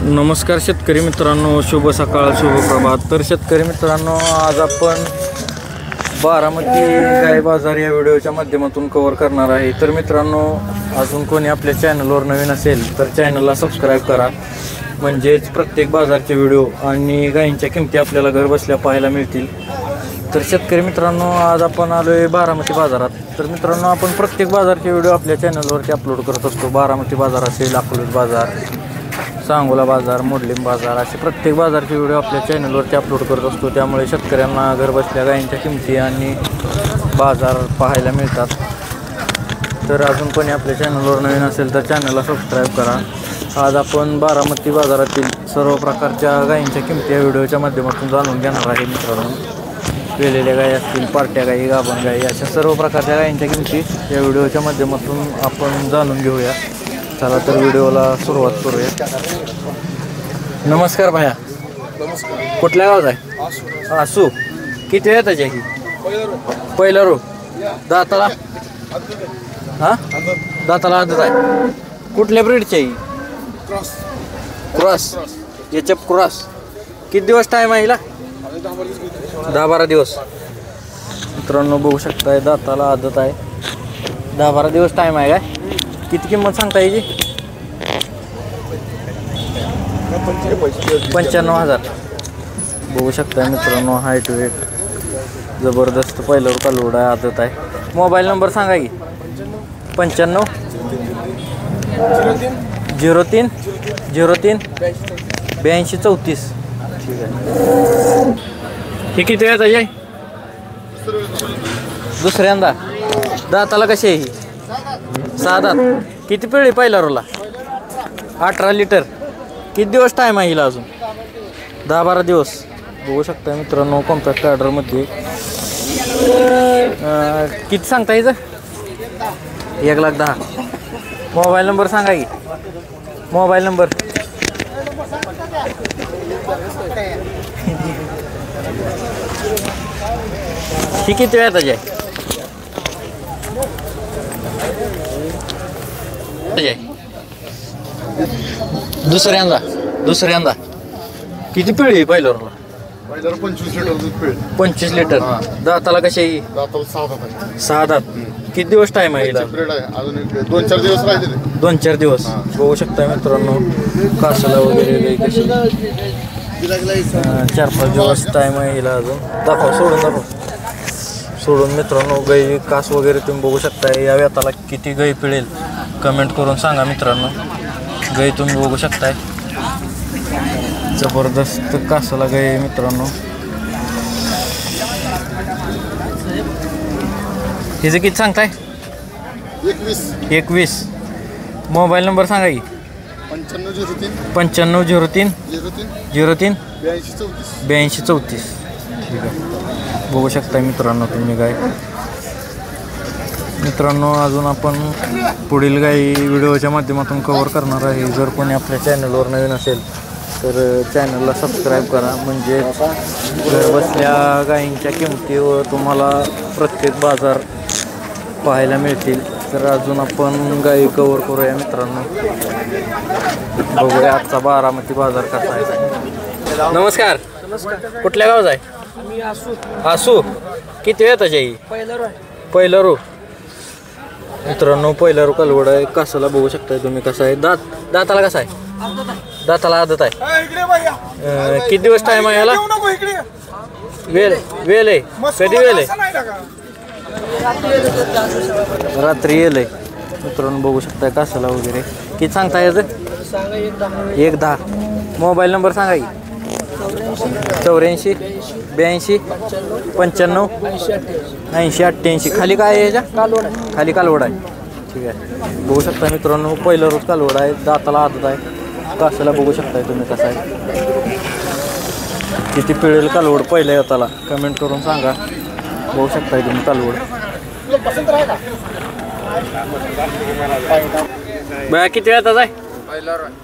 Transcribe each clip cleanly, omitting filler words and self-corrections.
नमस्कार शेतकरी मित्रांनो, शुभ सकाळ, शुभ प्रभात. तर शेतकरी मित्रांनो, आज आपण बारामती गाय बाजार या व्हिडिओच्या माध्यमातून कव्हर करणार आहे. तर मित्रांनो, अजून कोणी आपल्या चॅनलवर नवीन असेल तर चॅनलला सबस्क्राईब करा, म्हणजेच प्रत्येक बाजारचे व्हिडिओ आणि गायींच्या किमती आपल्याला घर बसल्या पाहायला मिळतील. तर शेतकरी मित्रांनो, आज आपण आलो आहे बारामती बाजारात. तर मित्रांनो, आपण प्रत्येक बाजारचे व्हिडिओ आपल्या चॅनलवरती अपलोड करत असतो. बारामती बाजार असेल, अकलूज बाजार, सांगोला बाजार, मोडलीम बाजार, असे प्रत्येक बाजारचे व्हिडिओ आपल्या चॅनलवरती अपलोड करत असतो. त्यामुळे शेतकऱ्यांना घरबसल्या गायींच्या किमती आणि बाजार पाहायला मिळतात. तर अजून कोणी आपल्या चॅनलवर नवीन असेल तर चॅनलला सबस्क्राईब करा. आज आपण बारामती बाजारातील सर्व प्रकारच्या गायींच्या किमती या व्हिडिओच्या माध्यमातून जाणून घेणार आहे. मित्रांनो, वेलेल्या गायी असतील, पार्ट्या गायी, गाभण गायी, अशा सर्व प्रकारच्या गायींच्या किमती या व्हिडिओच्या माध्यमातून आपण जाणून घेऊया. चला तर व्हिडिओला सुरुवात करूया. नमस्कार भाया. नमस्कार. कुठल्या गावात आहे? आसू. किती वेळ त्याची ही? पहिला रो. दाताला दाताला आदत आहे. कुठल्या ब्रीडची आहे? क्रॉस. HF cross. किती दिवस टाईम आहे हिला? 10-12 दिवस. मित्रांनो, बघू शकताय दाताला आदत आहे. 10-12 दिवस टाईम आहे काय? किती किंमत सांगता याची? 95,000. बघू शकता मित्रांनो, हाईट वेट जबरदस्त, पहिल्यावर कालवड आहे, आदत आहे. मोबाईल नंबर सांगा की. 95 03 03 82 34. ठीक आहे. हे किती वेळ आहे? दुसऱ्यांदा. दाताला कशी आहे ही? 6 दात. किती पिळी पहिला रोला? 18 लिटर. किती दिवस टाईम आहे हिला? अजून 10-12 दिवस. बघू शकता मित्रांनो, कॉम्पॅक्ट ऑर्डरमध्ये. किती सांगता हिचं? 1,10,000. मोबाईल नंबर सांगा की. Mobile number. ही किती वेळ त्याची आहे? दुसऱ्यांदा. किती पिळी पहिल्या रोला? 25 लिटर दूध पिळेल. 25 लिटर. दाताला कशी आहे? दाताला 6 दात. किती दिवस टाईम आहे हिला? अजून 2-4 दिवस राहिले. 2-4 दिवस. बघू शकता मित्रांनो, कासाला वगैरे गाई कशी. 4-5 दिवस टाईम आहे हिला अजून. दाखव. सोडून मित्रांनो, गाई कास वगैरे तुम्ही बघू शकता. या व्यताला किती गाई पिळेल कमेंट करून सांगा मित्रांनो. गाई तुम्ही बघू शकताय, जबरदस्त कासाला गाई आहे मित्रांनो. हिचं किती सांगताय? 21. मोबाईल नंबर सांगा की. 95 03 03 82 34. ठीक आहे. बघू शकता मित्रांनो तुम्ही गाय. मित्रांनो, अजून आपण पुढील गाई व्हिडिओच्या माध्यमातून कव्हर करणार आहे. जर कोणी आपल्या चॅनलवर नवीन असेल तर चॅनलला सबस्क्राईब करा, म्हणजे घरबसल्या गायींच्या किमती व तुम्हाला प्रत्येक बाजार पाहायला मिळतील. तर अजून आपण गाई कव्हर करूया मित्रांनो. बघूया आजचा बारामती बाजार कसा आहे. नमस्कार. कुठल्या गावात आहे? आसू. किती वेळ त्याची? पहिला रो. मित्रांनो, पहिला रो कालवड आहे. कासाला बघू शकताय तुम्ही कसा आहे. दाताला कसा आहे? दाताला आदत आहे. किती दिवस टाईम आहे याला? वेल आहे. कधी वेल आहे? रात्री येल आहे. मित्रांनो, बघू शकताय कासाला वगैरे. किती सांगता याचं? 1,10,000. मोबाईल नंबर सांगा की. 84 82 95 80 88. खाली काय आहे याच्या? खाली कालवड आहे. ठीक आहे. बघू शकता मित्रांनो, पहिलं रोज कालवड आहे. दाताला आदत आहे. कासाला बघू शकताय तुम्ही कसं आहे. किती पिळेल कालवड पहिल्या येताला कमेंट करून सांगा. बघू शकताय तुम्ही कालवड. बघा किती वेळात आहे?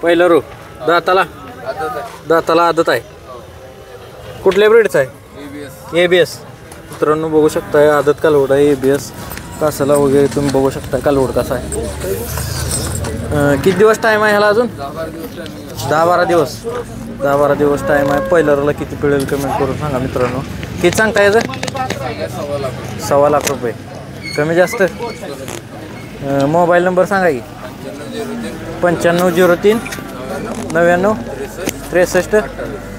पहिला रो. दाताला आदत आहे. कुठल्या ब्रीडचा आहे? ABS. मित्रांनो, बघू शकताय आदत कालवड आहे. ABS. कासाला वगैरे तुम्ही बघू शकता कालवड कसा आहे. किती दिवस टाईम आहे ह्याला अजून? 10-12 दिवस. 10-12 दिवस टाईम आहे. पहिल्याला किती पिळेल कमेंट करून सांगा मित्रांनो. किती सांगता याचं? 1.25 लाख रुपये. कमी जास्त? मोबाईल नंबर सांगा की. 9503 99 63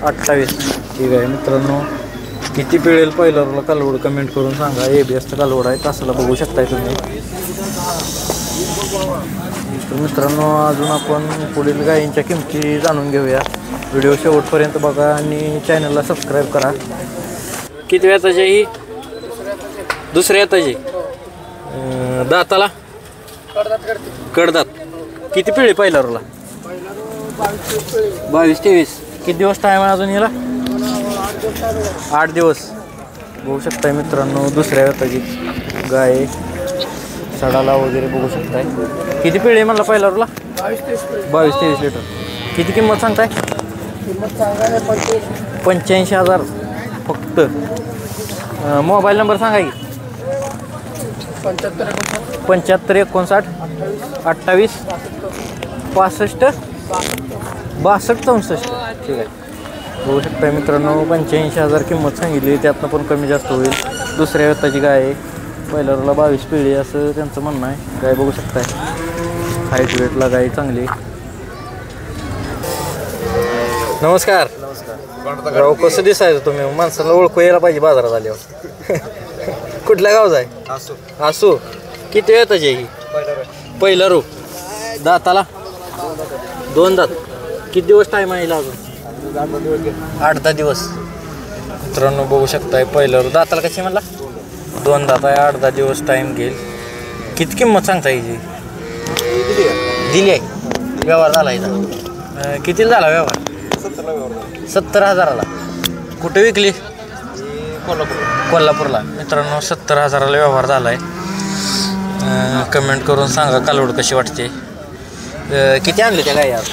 28. ठीक आहे मित्रांनो. किती पिळेल पहिल्याला कालवड कमेंट करून सांगा. ABS कालवड आहे. तासाला बघू शकताय तुम्ही. तर मित्रांनो अजून आपण पुढील गायींच्या किमती जाणून घेऊया. व्हिडिओ शेवटपर्यंत बघा आणि चॅनलला सबस्क्राईब करा. किती वेताची ही? दुसऱ्या येताची. दाताला? कडदात. किती पिळे पहिल्याला? 22-23. किती दिवस टाईम आहे अजून याला? 8 दिवस. बघू शकताय मित्रांनो दुसऱ्या वेताची गाय. सडाला वगैरे बघू शकताय. किती पिळे म्हणला पहिल्याला? 22-23 लिटर. किती किंमत सांगताय? 85,000 फक्त. मोबाईल नंबर सांगा की. 75 59 28 65 62 64. ठीक आहे. बघू शकताय मित्रांनो 85,000 किंमत सांगितली. त्यातनं पण कमी जास्त होईल. दुसऱ्या वेताची गाय आहे. पहिल्याला 22 पिढी असं त्यांचं म्हणणं आहे. गाय बघू शकताय. हाईट वेटला गाय चांगली. नमस्कार. राव कसं दिसायचं तुम्ही? माणसाला ओळखू यायला पाहिजे बाजारात आल्यावर. कुठल्या गावचा आहे? आसू. किती वेताची आहे ही? पहिला रू. दाताला? 2 दात. किती दिवस टाईम आहे अजून? 8-10 दिवस. मित्रांनो बघू शकताय पहिला रू. दाताला कशी म्हणला? 2 दात आहे. 8-10 दिवस टाईम घेईल. किती किंमत सांगता याची? दिली आहे. व्यवहार झाला याचा. कितीला झाला व्यवहार? 70,000ला. कुठे विकली? कोल्हापूरला. मित्रांनो 70,000ला व्यवहार झाला आहे. कमेंट करून सांगा कालवड कशी वाटते. किती आणले त्या गाई आज?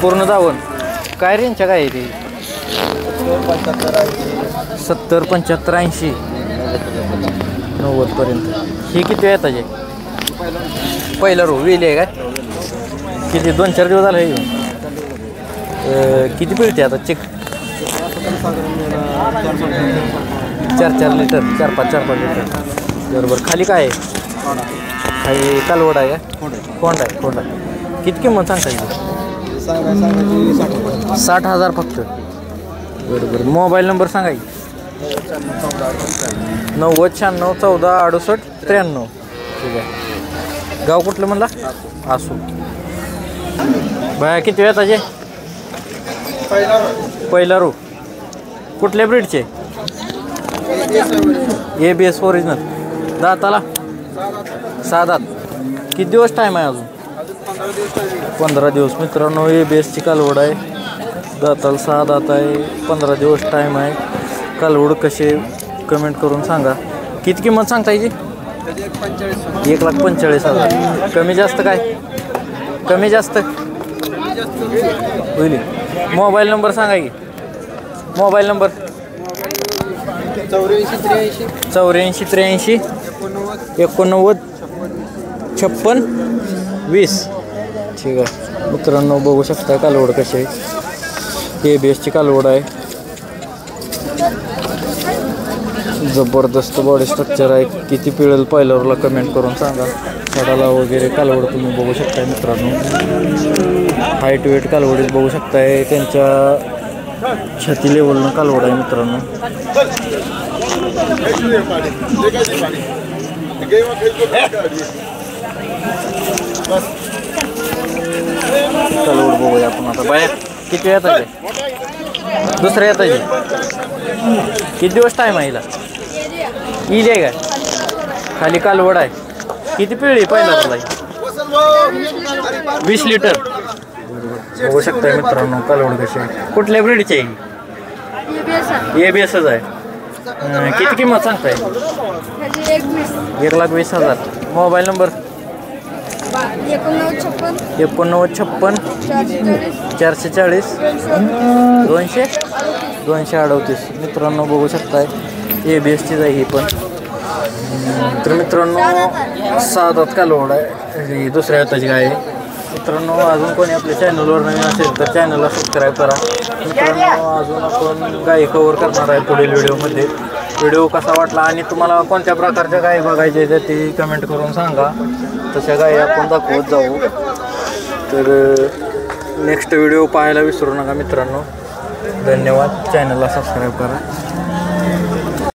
पूर्ण जाऊन काय रेंजच्या गाय आहे ती? 70 75 80 90 पर्यंत. ही किती आहे त्याचे? पहिला रो वेली आहे काय? किती 2-4 दिवस झाला हे? किती पिळते आता चेक? 4-4 लिटर. 4-5 लिटर. बरोबर. खाली काय आहे? खाली कालवड आहे का? कोंड आहे. किती किंमत सांगता येईल? 60,000 फक्त. बरोबर. मोबाईल नंबर सांगा की. 90 96 14 68 93. ठीक आहे. गाव कुठलं म्हणला? आसू. बाया किती वेताचे? पहिला रू. कुठल्या ब्रीडचे? ABS original. दाताला? 6 दात. किती दिवस टाईम आहे अजून? 15 दिवस. मित्रांनो ABSची कालवड आहे. दाताला 6 दात आहे. 15 दिवस टाईम आहे. कालवड कसे कमेंट करून सांगा. किती किंमत सांगता याची? 1,45,000. कमी जास्त काय? कमी जास्त होईल. मोबाईल नंबर सांगा की. Mobile number 84 83 89 56 20. ठीक आहे. मित्रांनो बघू शकता कालवड कशी आहे. ABSची कालवड आहे. जबरदस्त बॉडी स्ट्रक्चर आहे. किती पिळेल पहिल्यावरला कमेंट करून सांगा. सडाला वगैरे कालवड तुम्ही बघू शकताय मित्रांनो. हाईट वेट कालवडीत बघू शकताय. त्यांच्या छाती लेवलनं कालवड आहे मित्रांनो. कालवड बघूया आपण आता. बाहेर किती येतात? दुसऱ्या येताचे. किती दिवस टाईम आहे हिला? येईल आहे काय? खाली कालवड आहे. किती पिळी पहिला? 20 लिटर. बघू शकताय मित्रांनो कालवड कशी आहे. कुठल्या ब्रीडची आहे? ABSच आहे. किती किंमत सांगताय? 1,20,000. Mobile number 8956 440 200 238. मित्रांनो बघू शकताय ABSचीच आहे ही पण. तर मित्रांनो 6 दात कालवड आहे, ही दुसऱ्या हाताची गाय आहे. मित्रांनो अजून कोणी आपल्या चॅनलवर नवीन असेल तर चॅनलला सबस्क्राईब करा. मित्रांनो अजून आपण गायी कव्हर करणार आहे पुढील व्हिडिओमध्ये. व्हिडिओ कसा वाटला आणि तुम्हाला कोणत्या प्रकारच्या गायी बघायच्या आहेत ते कमेंट करून सांगा, तशा गायी आपण दाखवत जाऊ. तर नेक्स्ट व्हिडिओ पाहायला विसरू नका मित्रांनो. धन्यवाद. चॅनलला सबस्क्राईब करा.